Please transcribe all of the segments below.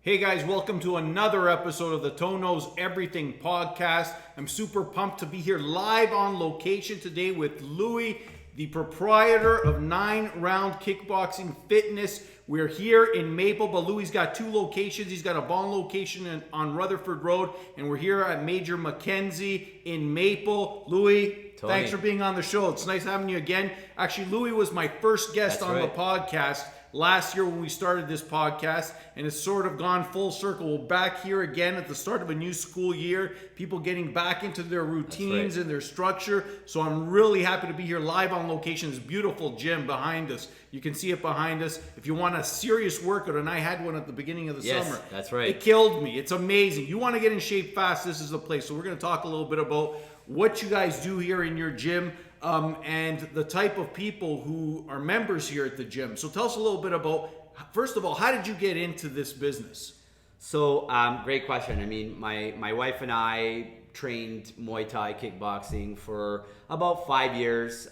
Hey guys, welcome to another episode of the Toe Knows Everything podcast. I'm super pumped to be here live on location today with Louis, the proprietor of 9Round Kickboxing Fitness. We're here in Maple, but Louis's got two locations. He's got a Vaughan location on Rutherford Road, and we're here at Major Mackenzie in Maple. Louis, Tony, thanks for being on the show. It's nice having you again. Actually, Louis was my first guest on the podcast last year when we started this podcast, and it's sort of gone full circle. We're back here again at the start of a new school year, people getting back into their routines and their structure. So I'm really happy to be here live on location. This beautiful gym behind us. You can see it behind us. If you want a serious workout, and I had one at the beginning of the summer. That's right. It killed me. It's amazing. You want to get in shape fast, this is the place. So we're going to talk a little bit about what you guys do here in your gym, and the type of people who are members here at the gym. So tell us a little bit about, first of all, how did you get into this business? So, great question. I mean, my wife and I trained Muay Thai kickboxing for about 5 years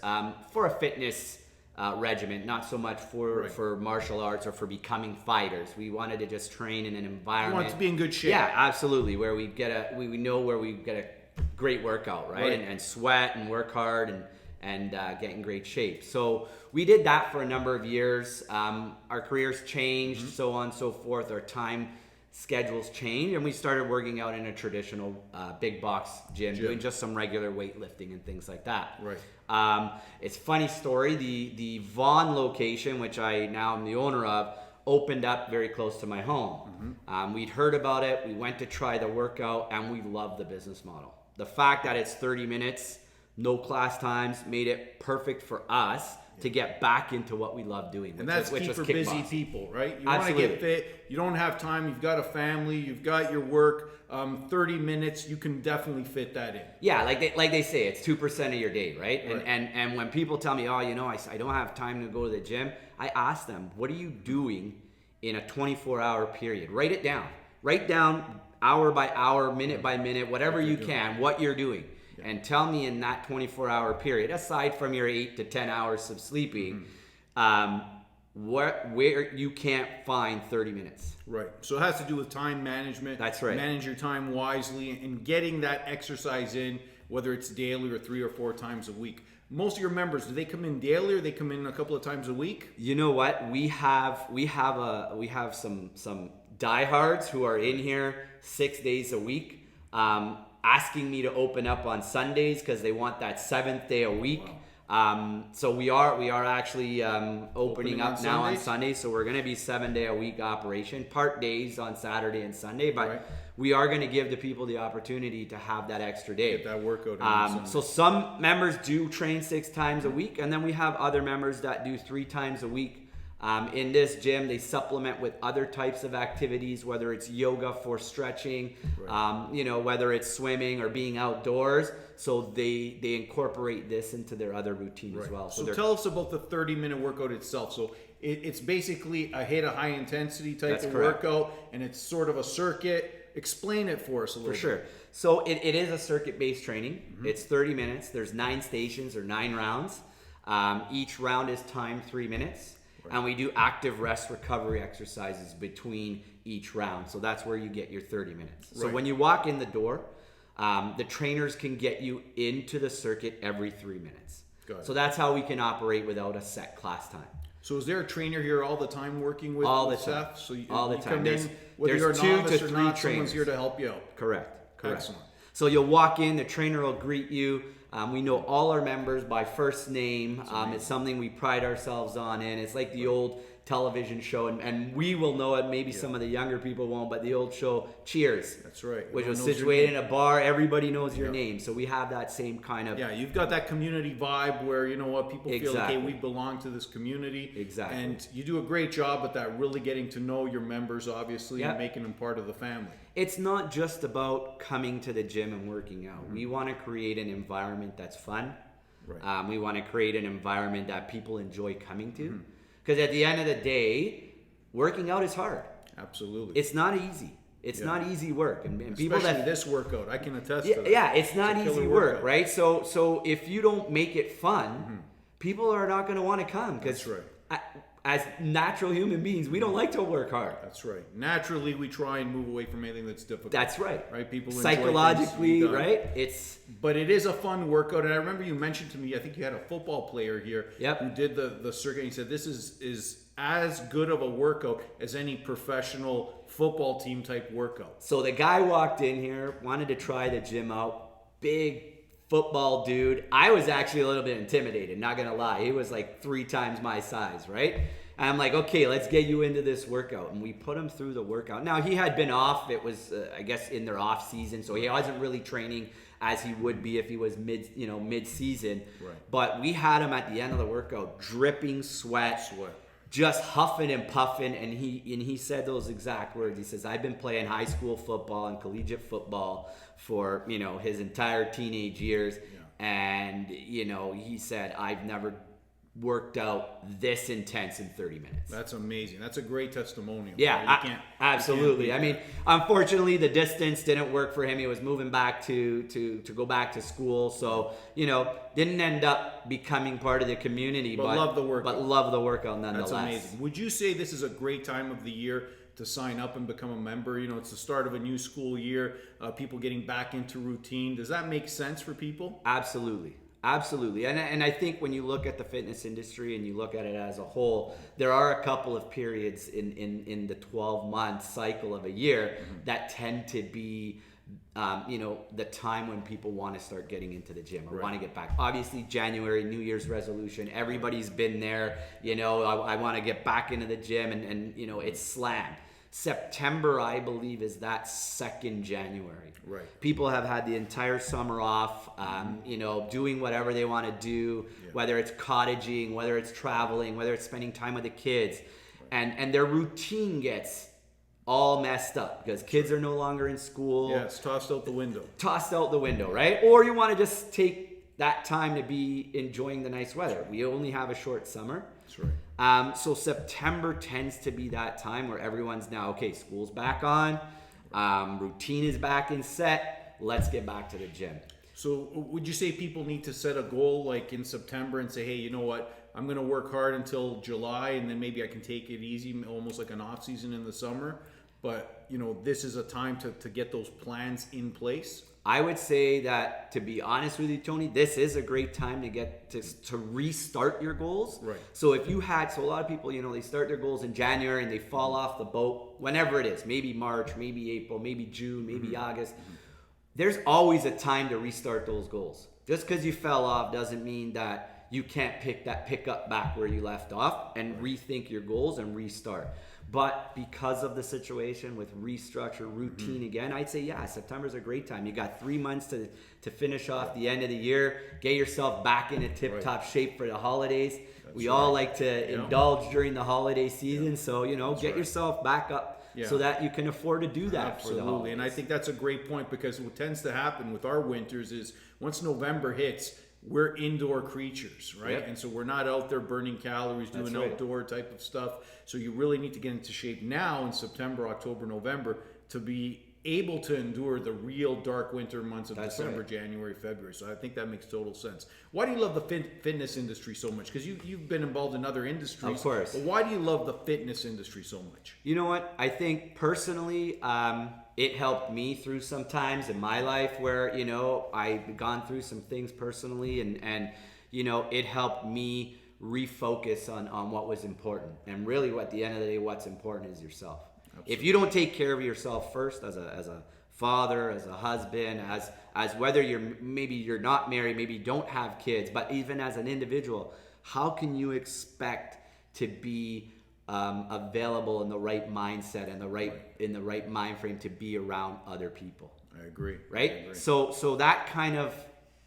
for a fitness regimen, not so much for martial arts or for becoming fighters. We wanted to just train in an environment. You want to be in good shape. Yeah, absolutely. Where we know where we get a great workout, right? And sweat and work hard and get in great shape. So we did that for a number of years. Our careers changed, so on and so forth. Our time schedules changed, and we started working out in a traditional big box gym, doing just some regular weightlifting and things like that. It's a funny story. The Vaughan location, which I now am the owner of, opened up very close to my home. We'd heard about it. We went to try the workout, and we loved the business model. The fact that it's 30 minutes, no class times, made it perfect for us to get back into what we love doing. And that's key for busy people, right? You want to get fit, you don't have time, you've got a family, you've got your work, 30 minutes, you can definitely fit that in. Yeah, like they say, it's 2% of your day, right? And when people tell me, oh, you know, I don't have time to go to the gym, I ask them, what are you doing in a 24-hour period? Write it down. Write down hour by hour, minute by minute, whatever you can, what you're doing. And tell me in that 24-hour period, aside from your 8 to 10 hours of sleeping, where you can't find 30 minutes. Right. So it has to do with time management. That's right. Manage your time wisely and getting that exercise in, whether it's daily or 3 or 4 times a week. Most of your members, do they come in daily or they come in a couple of times a week? You know what? We have some diehards who are in here 6 days a week, asking me to open up on Sundays because they want that 7th day a week. Wow. So we are actually opening up now on Sundays. So we're going to be 7-day a week operation, part days on Saturday and Sunday, but we are going to give the people the opportunity to have that extra day. Get that workout in. So some members do train 6 times a week, and then we have other members that do 3 times a week. In this gym, they supplement with other types of activities, whether it's yoga for stretching, whether it's swimming or being outdoors. So they incorporate this into their other routine as well. So tell us about the 30-minute workout itself. So it's basically a high intensity type of workout, and it's sort of a circuit. Explain it for us a little bit. For sure. So it is a circuit-based training. It's 30 minutes. There's 9 stations or 9 rounds. Each round is timed 3 minutes. And we do active rest recovery exercises between each round. So that's where you get your 30 minutes. So when you walk in the door, the trainers can get you into the circuit every 3 minutes. So that's how we can operate without a set class time. So is there a trainer here all the time working with all the Seth? time? So all the time. There's 2 to 3 trainers. Someone's here to help you out. Correct. Excellent. So you'll walk in, the trainer will greet you. We know all our members by first name. It's something we pride ourselves on, and it's like the old television show, and we will know it. Maybe some of the younger people won't, but the old show Cheers. That's right. Which was situated in a bar. Everybody knows your name, so we have that same kind of. Yeah, you've got that community vibe where you know what people feel like, hey, we belong to this community. Exactly. And you do a great job at that, really getting to know your members, obviously, and making them part of the family. It's not just about coming to the gym and working out. We want to create an environment that's fun. We want to create an environment that people enjoy coming to. Because at the end of the day, working out is hard. Absolutely. It's not easy. It's not easy work. And people especially this workout, I can attest to that. Yeah, it's not easy work, right? So if you don't make it fun, people are not going to want to come. That's right. as natural human beings, we don't like to work hard. That's right. Naturally, we try and move away from anything that's difficult. That's right. Right? People enjoy psychologically, things, right? But it is a fun workout, and I remember you mentioned to me, I think you had a football player here Yep. who did the circuit, and he said this is as good of a workout as any professional football team type workout. So the guy walked in here, wanted to try the gym out, big football dude. I was actually a little bit intimidated, not gonna lie. He was like 3 times my size, right? And I'm like, okay, let's get you into this workout. And we put him through the workout. Now, he had been off. It was, I guess, in their off season, so he wasn't really training as he would be if he was mid-season. Right. But we had him at the end of the workout, dripping sweat. Just huffing and puffing, and he said those exact words. He says, I've been playing high school football and collegiate football for, his entire teenage years. Yeah. And, he said, I've never worked out this intense in 30 minutes. That's amazing. That's a great testimonial. Yeah, absolutely. I mean, unfortunately, the distance didn't work for him. He was moving back to go back to school. So, didn't end up becoming part of the community. But love the workout. But love the workout nonetheless. That's amazing. Would you say this is a great time of the year to sign up and become a member? It's the start of a new school year, people getting back into routine. Does that make sense for people? Absolutely. Absolutely. And I think when you look at the fitness industry and you look at it as a whole, there are a couple of periods in the 12-month cycle of a year that tend to be the time when people want to start getting into the gym or want to get back. Obviously, January, New Year's resolution, everybody's been there. I want to get back into the gym and it's slammed. September, I believe, is that second January. Right. People have had the entire summer off, doing whatever they want to do, whether it's cottaging, whether it's traveling, whether it's spending time with the kids. Right. And their routine gets all messed up because kids are no longer in school. Yeah, it's tossed out the window. Tossed out the window, right? Or you want to just take that time to be enjoying the nice weather. We only have a short summer. That's right. So September tends to be that time where everyone's now, okay, school's back on, routine is back in set, let's get back to the gym. So would you say people need to set a goal like in September and say, hey, you know what, I'm going to work hard until July and then maybe I can take it easy, almost like an off season in the summer, but this is a time to get those plans in place? I would say that, to be honest with you, Tony, this is a great time to get to restart your goals. Right. So if you had, a lot of people, they start their goals in January and they fall off the boat, whenever it is, maybe March, maybe April, maybe June, maybe August. There's always a time to restart those goals. Just because you fell off doesn't mean that you can't pick up back where you left off and rethink your goals and restart. But because of the situation with restructure, routine again, I'd say, September's a great time. You got 3 months to finish off the end of the year, get yourself back in a tip-top shape for the holidays. We all like to indulge during the holiday season, so, get yourself back up so that you can afford to do that for the holidays. And I think that's a great point because what tends to happen with our winters is once November hits, we're indoor creatures, right? Yep. And so we're not out there burning calories, doing outdoor type of stuff. So you really need to get into shape now in September, October, November to be able to endure the real dark winter months of December, January, February. So I think that makes total sense. Why do you love the fitness industry so much? Because you've been involved in other industries. Of course. But why do you love the fitness industry so much? You know what? I think personally, it helped me through some times in my life where, I've gone through some things personally and it helped me refocus on what was important. And really, at the end of the day, what's important is yourself. Absolutely. If you don't take care of yourself first as a father, as a husband, as whether you're not married, maybe you don't have kids, but even as an individual, how can you expect to be available in the right mindset and in the right mind frame to be around other people? I agree. Right? I agree. So that kind of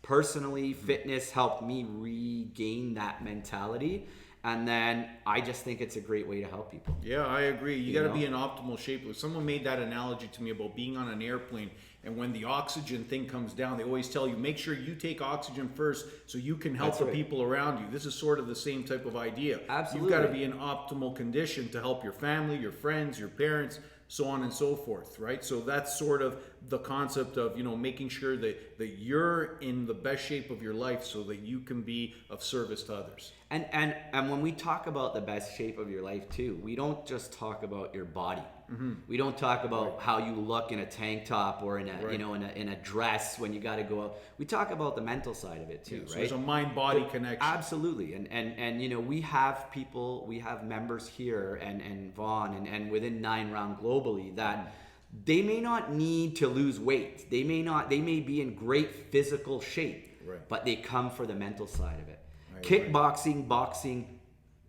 personally fitness helped me regain that mentality. And then I just think it's a great way to help people. Yeah, I agree. You got to be in optimal shape. Someone made that analogy to me about being on an airplane, and when the oxygen thing comes down, they always tell you, make sure you take oxygen first so you can help the people around you. This is sort of the same type of idea. Absolutely. You've got to be in optimal condition to help your family, your friends, your parents, so on and so forth, right? So that's sort of the concept of, making sure that you're in the best shape of your life so that you can be of service to others. And when we talk about the best shape of your life too, we don't just talk about your body. We don't talk about how you look in a tank top or in a in a dress when you got to go out. We talk about the mental side of it too, So right? there's a mind-body connection. Absolutely. And we have people, we have members here and Vaughn and within 9Round globally that they may not need to lose weight. They may be in great physical shape, but they come for the mental side of it. Kickboxing, boxing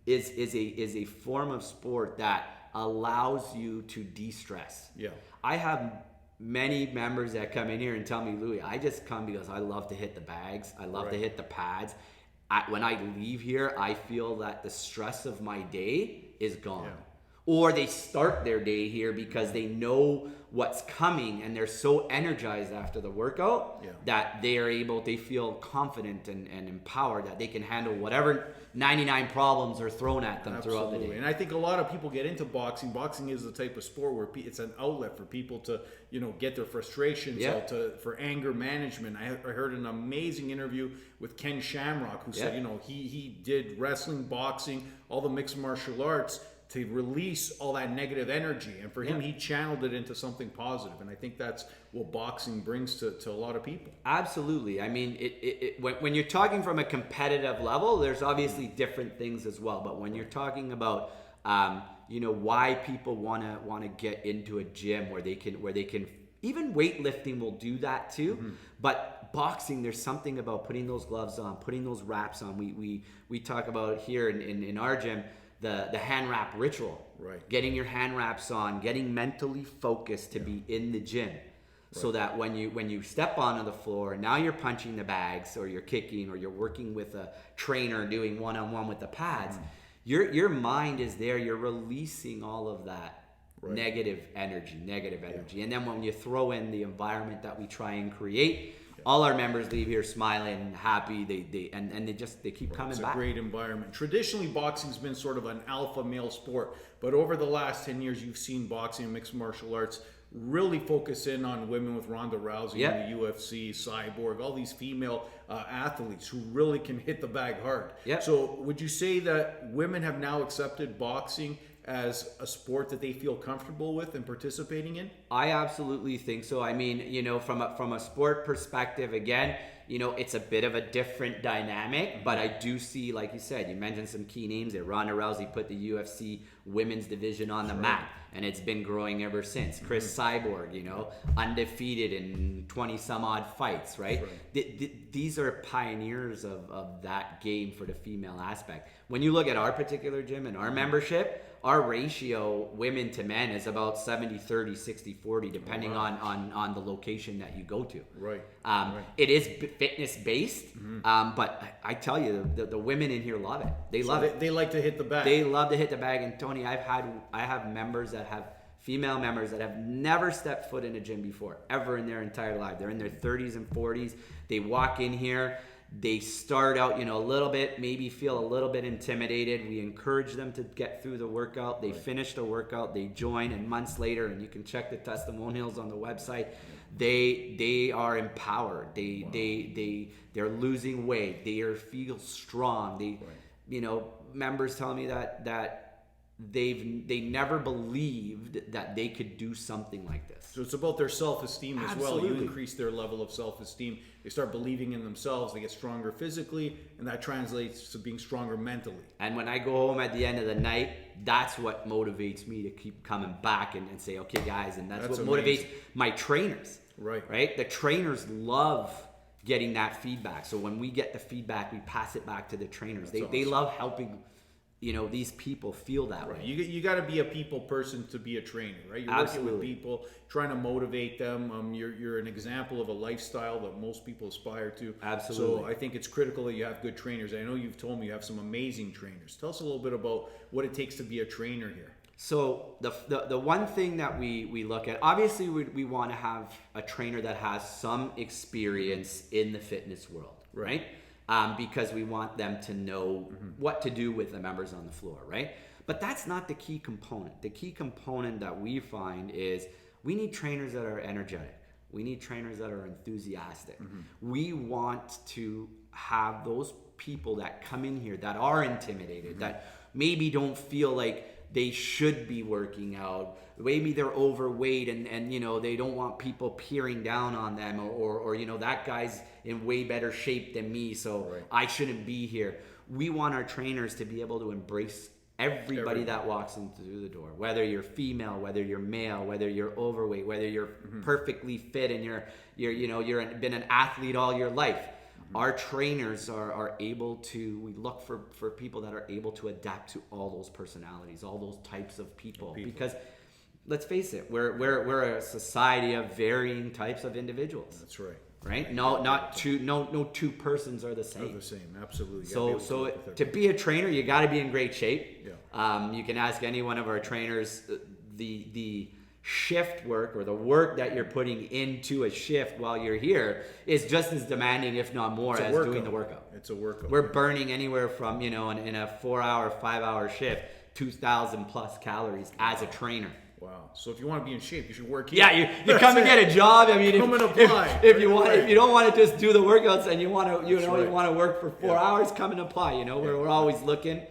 is a form of sport that allows you to de-stress. Yeah. I have many members that come in here and tell me, Louis, I just come because I love to hit the bags. I love to hit the pads. When I leave here, I feel that the stress of my day is gone. Yeah. Or they start their day here because they know what's coming and they're so energized after the workout that they feel confident and empowered that they can handle whatever 99 problems are thrown at them throughout the day. And I think a lot of people get into boxing. Boxing is the type of sport where it's an outlet for people to, get their frustrations out, for anger management. I heard an amazing interview with Ken Shamrock who said, he did wrestling, boxing, all the mixed martial arts to release all that negative energy, and for him he channeled it into something positive, and I think that's what boxing brings to a lot of people. Absolutely. I mean, when you're talking from a competitive level, there's obviously different things as well, but when you're talking about why people want to get into a gym where they can even weightlifting will do that too, but boxing, there's something about putting those gloves on, putting those wraps on. We talk about here in our gym the hand wrap ritual, getting your hand wraps on, getting mentally focused to be in the gym, so that when you step onto the floor, now you're punching the bags or you're kicking or you're working with a trainer doing one-on-one with the pads, your mind is there, you're releasing all of that negative energy, and then when you throw in the environment that we try and create, all our members leave here smiling, happy. They keep coming back. It's a great environment. Traditionally, boxing's been sort of an alpha male sport, but over the last 10 years, you've seen boxing and mixed martial arts really focus in on women with Ronda Rousey in the UFC, Cyborg, all these female athletes who really can hit the bag hard. So would you say that women have now accepted boxing as a sport that they feel comfortable with and participating in? I absolutely think so. I mean, from a sport perspective, again, it's a bit of a different dynamic, but I do see, like you said, you mentioned some key names there. Ronda Rousey put the UFC women's division on the map, and it's been growing ever since. Chris Cyborg, undefeated in 20 some odd fights, right? These are pioneers of that game for the female aspect. When you look at our particular gym and our membership, our ratio women to men is about 70-30, 60-40, depending on the location that you go to. It is fitness based, but I tell you, the women in here love it. They love it. They like to hit the bag. They love to hit the bag. And Tony, I have members that have female members that have never stepped foot in a gym before, ever in their entire life. They're in their 30s and 40s. They walk in here. They start out, a little bit, maybe feel a little bit intimidated. We encourage them to get through the workout. They finish the workout, they join, and months later, and you can check the testimonials on the website, they are empowered. They're losing weight. They feel strong. Members tell me that they never believed that they could do something like this. So it's about their self-esteem as well. You increase their level of self-esteem. They start believing in themselves. They get stronger physically, and that translates to being stronger mentally. And when I go home at the end of the night, that's what motivates me to keep coming back and say, okay, guys, and that's what motivates my trainers. Right? The trainers love getting that feedback. So when we get the feedback, we pass it back to the trainers. They love helping these people feel that way. You got to be a people person to be a trainer, right? You're working with people, trying to motivate them. You're an example of a lifestyle that most people aspire to. Absolutely. So I think it's critical that you have good trainers. I know you've told me you have some amazing trainers. Tell us a little bit about what it takes to be a trainer here. So the one thing that we look at, obviously we want to have a trainer that has some experience in the fitness world, right? Because we want them to know what to do with the members on the floor, right? But that's not the key component. The key component that we find is we need trainers that are energetic. We need trainers that are enthusiastic. We want to have those people that come in here that are intimidated, that maybe don't feel like they should be working out. Maybe they're overweight and you know, they don't want people peering down on them, or you know, that guy's in way better shape than me, so I shouldn't be here. We want our trainers to be able to embrace everybody that walks in through the door, whether you're female, whether you're male, whether you're overweight, whether you're perfectly fit and you're been an athlete all your life. Our trainers are able to, we look for people that are able to adapt to all those personalities, all those types of people. Because let's face it, we're a society of varying types of individuals. That's right. Right? No two persons are the same. They're the same, absolutely. So to be a trainer, you got to be in great shape. Yeah. You can ask any one of our trainers the shift work or the work that you're putting into a shift while you're here is just as demanding, if not more, as doing the workout. It's a workout. We're burning anywhere from, you know, in a 4-hour, 5-hour shift, 2,000 plus calories as a trainer. Wow. So if you want to be in shape, you should work here. Yeah, you come and get a job. I mean, come and apply. If you don't want to just do the workouts and you want to, you want to work for 4 hours, come and apply. You know, we're always looking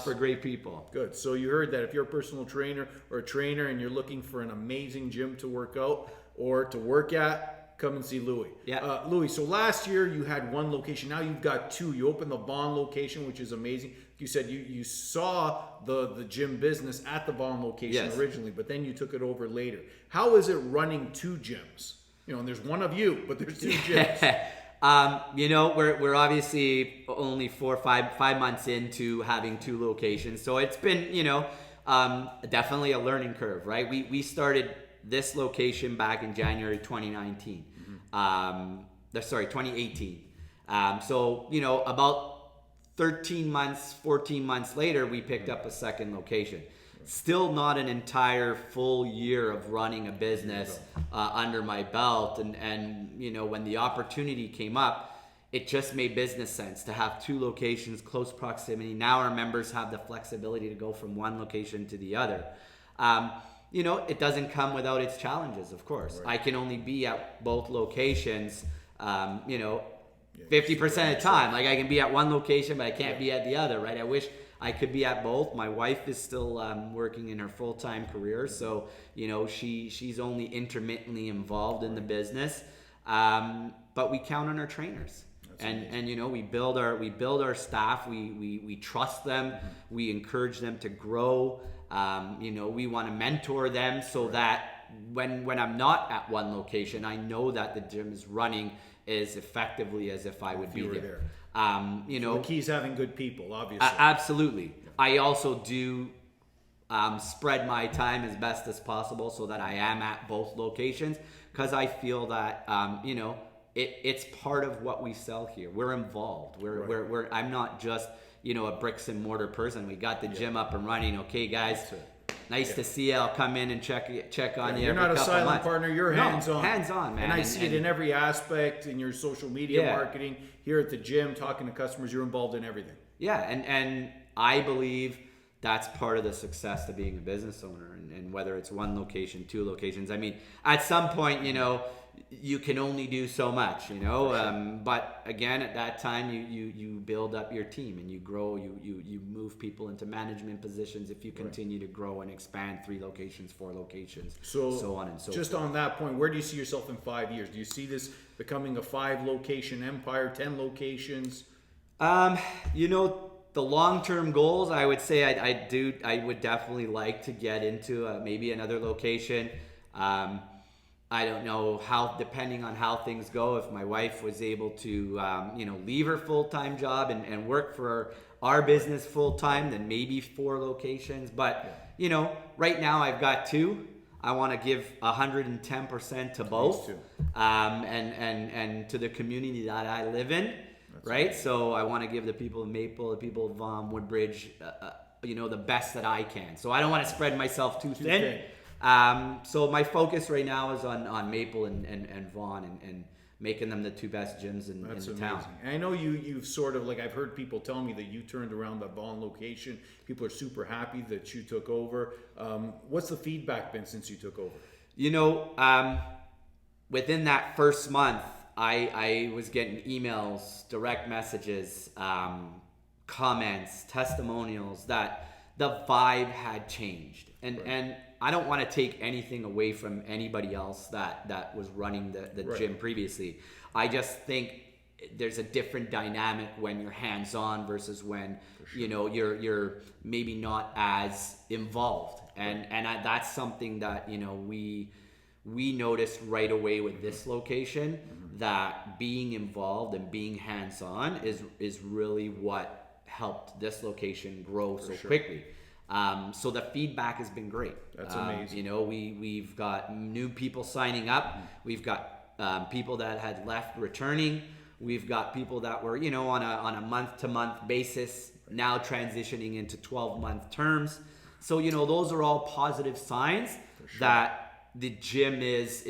for great people. Good. So you heard that if you're a personal trainer or a trainer and you're looking for an amazing gym to work out or to work at, come and see Louis. Yeah. Louis, so last year you had one location. Now you've got two. You opened the Vaughan location, which is amazing. You said you saw the gym business at the Vaughan location originally, but then you took it over later. How is it running two gyms? You know, and there's one of you, but there's two gyms. You know, we're obviously only 5 months into having two locations, so it's been, you know, definitely a learning curve, right? We started this location back in January 2019. 2018. So, you know, about 14 months later, we picked up a second location. Still not an entire full year of running a business under my belt. And you know, when the opportunity came up, it just made business sense to have two locations, close proximity. Now our members have the flexibility to go from one location to the other. You know, it doesn't come without its challenges, of course. I can only be at both locations, you know, 50% of the time. Like, I can be at one location, but I can't be at the other, right? I wish I could be at both. My wife is still working in her full-time career, so, you know, she's only intermittently involved in the business. But we count on our trainers. And you know, we build our staff. We trust them. We encourage them to grow. You know, we want to mentor them so that when I'm not at one location, I know that the gym is running as effectively as if I would be there. You know, the key is having good people, obviously. Absolutely. I also do spread my time as best as possible so that I am at both locations, because I feel that you know, it's part of what we sell here. We're involved. We're I'm not just, you know, a bricks and mortar person. We got the gym up and running. Okay, guys. Nice to see you. I'll come in and check on you. You're not a silent partner. You're hands-on. Hands-on, man. And I see it in every aspect in your social media marketing, here at the gym, talking to customers. You're involved in everything. Yeah, and I believe that's part of the success to being a business owner. And whether it's one location, two locations. I mean, at some point, you know, you can only do so much, you know. But again, at that time, you build up your team and you grow. You move people into management positions if you continue to grow and expand 3 locations, 4 locations, so on and so forth. Just on that point, where do you see yourself in 5 years? Do you see this becoming a 5-location empire, 10 locations? You know, the long-term goals, I would say I would definitely like to get into maybe another location. I don't know how, depending on how things go, if my wife was able to, you know, leave her full-time job and work for our business full-time, then maybe 4 locations. But, you know, right now I've got 2. I want to give 110% to both, and to the community that I live in, right? So I want to give the people of Maple, the people of Woodbridge, you know, the best that I can. So I don't want to spread myself too thin. So my focus right now is on Maple and Vaughan, and making them the 2 best gyms in the town. And I know you've sort of, like, I've heard people tell me that you turned around the Vaughan location. People are super happy that you took over. What's the feedback been since you took over? You know, within that first month, I was getting emails, direct messages, comments, testimonials that the vibe had changed. And I don't want to take anything away from anybody else that was running the gym previously. I just think there's a different dynamic when you're hands-on versus when you know you're maybe not as involved. And that's something that, you know, we noticed right away with this location, that being involved and being hands-on is really what helped this location grow so quickly. So the feedback has been great. That's amazing. You know, we've got new people signing up. We've got people that had left returning. We've got people that were, you know, on a month-to-month basis now transitioning into 12-month terms. So, you know, those are all positive signs that the gym is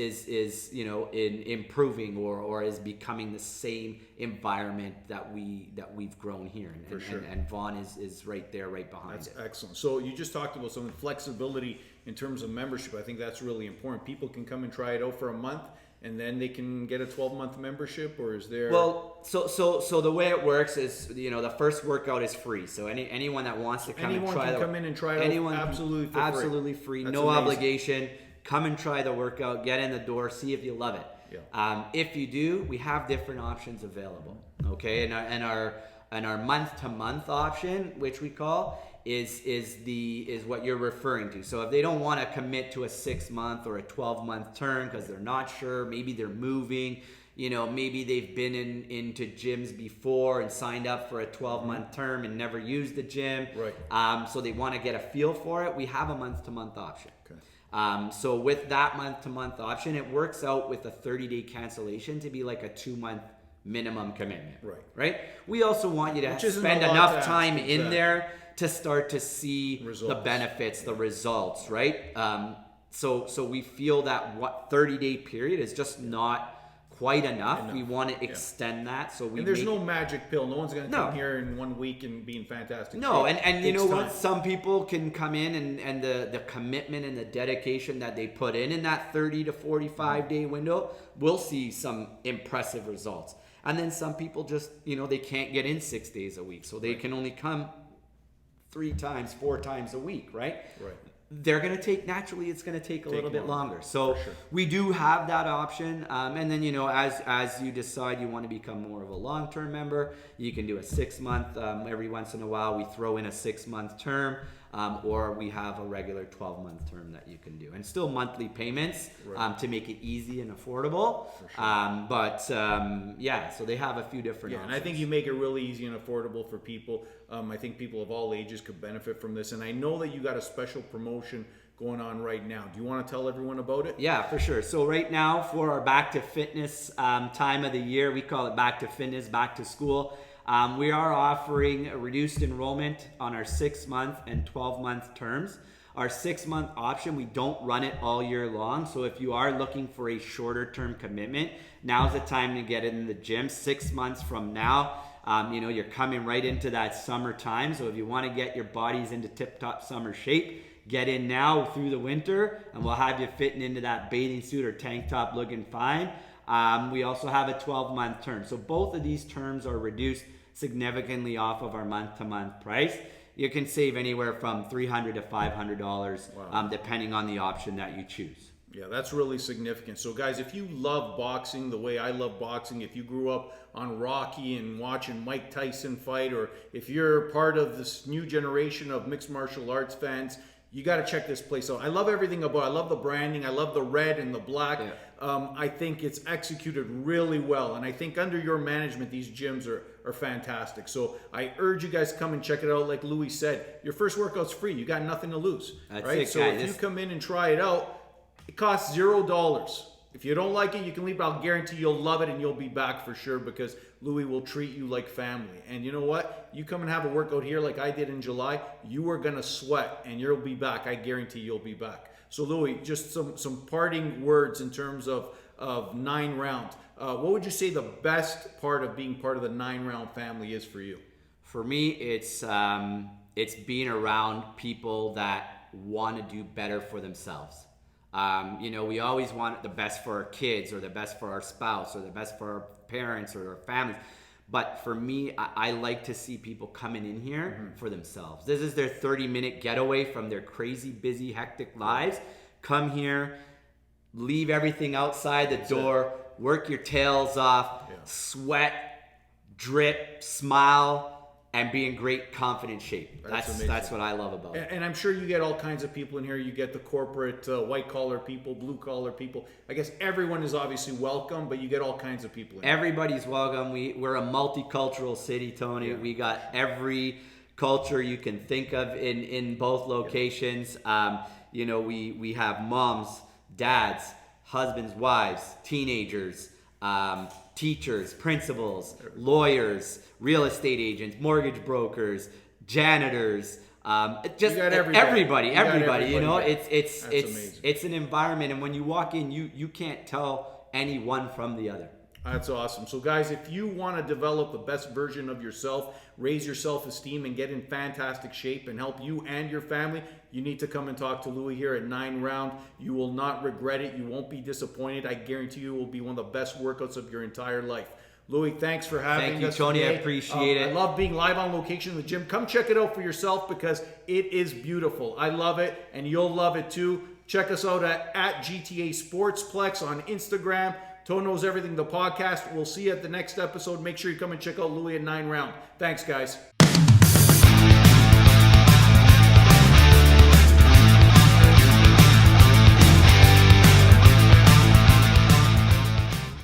you know, in improving or is becoming the same environment that we've grown here, and Vaughan is right there, right behind it. That's excellent. So you just talked about some flexibility in terms of membership. I think that's really important. People can come and try it out for a month, and then they can get a 12-month membership, or is there? Well, so the way it works is, you know, the first workout is free. So anyone that wants to come and try it, come in and try it out absolutely free, That's no amazing. Obligation. Come and try the workout, get in the door, see if you love it. Yeah. If you do, we have different options available. Okay, and our month-to-month option, which we call, is what you're referring to. So if they don't want to commit to a 6-month or a 12-month term because they're not sure, maybe they're moving, you know, maybe they've been into gyms before and signed up for a 12-month term and never used the gym. Right. So they want to get a feel for it. We have a month-to-month option. Okay. So with that month-to-month option, it works out with a 30-day cancellation to be like a 2-month minimum commitment. Right. We also want you to spend enough time in there to start to see the benefits, the results, right? So we feel that 30-day period is just not quite enough. We want to extend that. So and there's no magic pill. No one's going to come here in 1 week and be in fantastic shape. And you know time. what? Some people can come in and the commitment and the dedication that they put in that 30 to 45 day window, will see some impressive results. And then some people just, you know, they can't get in 6 days a week. So they can only come 3 times, 4 times a week, right? They're going to take, naturally, it's going to take a little bit longer. So we do have that option. And then, you know, as you decide you want to become more of a long-term member, you can do a 6-month. Every once in a while, we throw in a 6-month term, or we have a regular 12-month term that you can do. And still monthly payments to make it easy and affordable. Yeah, so they have a few different options. And I think you make it really easy and affordable for people. I think people of all ages could benefit from this. And I know that you got a special promotion going on right now. Do you want to tell everyone about it? Yeah, for sure. So right now, for our Back to Fitness time of the year, we call it Back to Fitness, Back to School. We are offering a reduced enrollment on our 6-month and 12-month terms. Our 6-month option, we don't run it all year long. So if you are looking for a shorter term commitment, now's the time to get in the gym. 6 months from now, you know, you're coming right into that summertime. So if you want to get your bodies into tip-top summer shape, get in now through the winter, and we'll have you fitting into that bathing suit or tank top looking fine. We also have a 12-month term. So both of these terms are reduced significantly off of our month-to-month price. You can save anywhere from $300 to $500, depending on the option that you choose. Yeah, that's really significant. So guys, if you love boxing the way I love boxing, if you grew up on Rocky and watching Mike Tyson fight, or if you're part of this new generation of mixed martial arts fans, you got to check this place out. I love everything about it. I love the branding. I love the red and the black. Yeah. I think it's executed really well. And I think under your management, these gyms are fantastic. So I urge you guys to come and check it out. Like Louis said, your first workout's free. You got nothing to lose. That's right? it, so if you come in and try it out, it costs $0. If you don't like it, you can leave, but I'll guarantee you'll love it and you'll be back for sure, because Louis will treat you like family. And you know what? You come and have a workout here like I did in July, you are going to sweat and you'll be back. I guarantee you'll be back. So Louis, just some parting words in terms of 9 Round. What would you say the best part of being part of the 9Round family is for you? For me, it's being around people that want to do better for themselves. We always want the best for our kids, or the best for our spouse, or the best for our parents or our families. But for me, I like to see people coming in here for themselves. This is their 30-minute getaway from their crazy, busy, hectic lives. Come here, leave everything outside the door, work your tails off, sweat, drip, smile, and be in great, confident shape. That's what I love about it. And I'm sure you get all kinds of people in here. You get the corporate, white-collar people, blue-collar people. I guess everyone is obviously welcome, but you get all kinds of people in here. Everybody's welcome. We're a multicultural city, Tony. We got every culture you can think of in both locations. We have moms, dads, husbands, wives, teenagers, teachers, principals, lawyers, real estate agents, mortgage brokers, janitors, just everybody. It's an environment, and when you walk in, you can't tell any one from the other. That's awesome. So guys, if you want to develop the best version of yourself, raise your self-esteem, and get in fantastic shape and help you and your family, you need to come and talk to Louis here at 9Round. You will not regret it. You won't be disappointed. I guarantee you it will be one of the best workouts of your entire life. Louis, thanks for having us. Thank you, Tony. Today. I appreciate it. I love being live on location in the gym. Come check it out for yourself because it is beautiful. I love it, and you'll love it too. Check us out at GTA Sportsplex on Instagram. Tone Knows Everything, the podcast. We'll see you at the next episode. Make sure you come and check out Louis at 9Round. Thanks, guys.